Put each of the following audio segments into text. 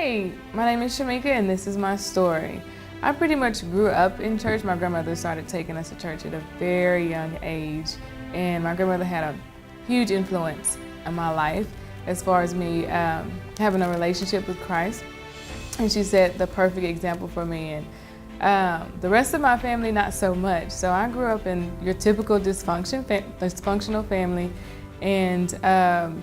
Hi, my name is Shamika and this is my story. I pretty much grew up in church. My grandmother started taking us to church at a very young age, and my grandmother had a huge influence in my life as far as me having a relationship with Christ. And she set the perfect example for me, and the rest of my family not so much. So I grew up in your typical dysfunctional family, and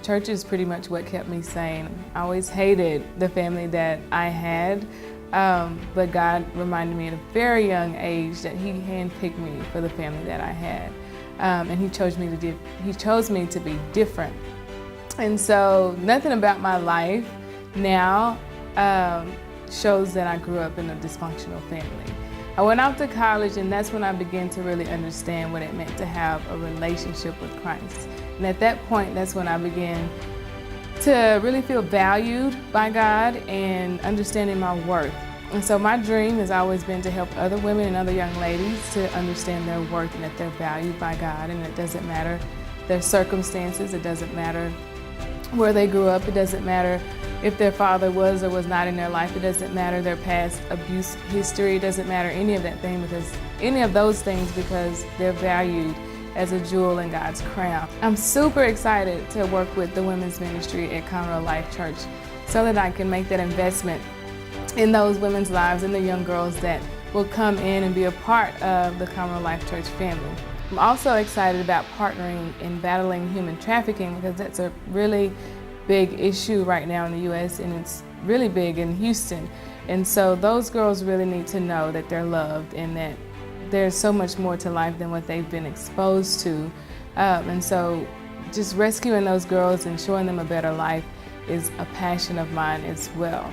church is pretty much what kept me sane. I always hated the family that I had, but God reminded me at a very young age that He handpicked me for the family that I had, and He chose me to be different. And so nothing about my life now shows that I grew up in a dysfunctional family. I went off to college, and that's when I began to really understand what it meant to have a relationship with Christ. And at that point, that's when I began to really feel valued by God and understanding my worth. And so my dream has always been to help other women and other young ladies to understand their worth and that they're valued by God, and it doesn't matter their circumstances, it doesn't matter where they grew up, it doesn't matter if their father was or was not in their life, it doesn't matter their past abuse history, it doesn't matter any of those things because they're valued as a jewel in God's crown. I'm super excited to work with the women's ministry at Conroe Life Church so that I can make that investment in those women's lives and the young girls that will come in and be a part of the Conroe Life Church family. I'm also excited about partnering in battling human trafficking because that's a really big issue right now in the U.S. and it's really big in Houston. And so those girls really need to know that they're loved and that there's so much more to life than what they've been exposed to. And so just rescuing those girls and showing them a better life is a passion of mine as well.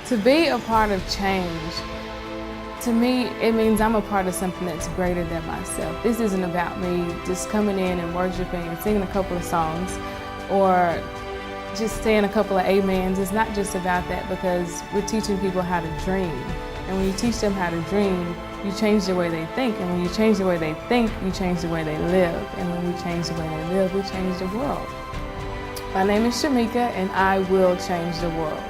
To be a part of change, to me, it means I'm a part of something that's greater than myself. This isn't about me just coming in and worshiping and singing a couple of songs or just saying a couple of amens. It's not just about that, because we're teaching people how to dream. And when you teach them how to dream, you change the way they think. And when you change the way they think, you change the way they live. And when we change the way they live, we change the world. My name is Shamika, and I will change the world.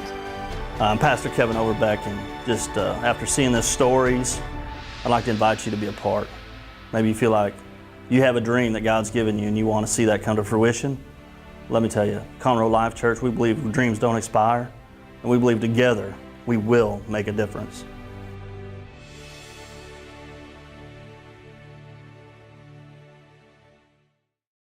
I'm Pastor Kevin Overbeck, and just after seeing the stories, I'd like to invite you to be a part. Maybe you feel like you have a dream that God's given you and you want to see that come to fruition. Let me tell you, Conroe Life Church, we believe dreams don't expire, and we believe together we will make a difference.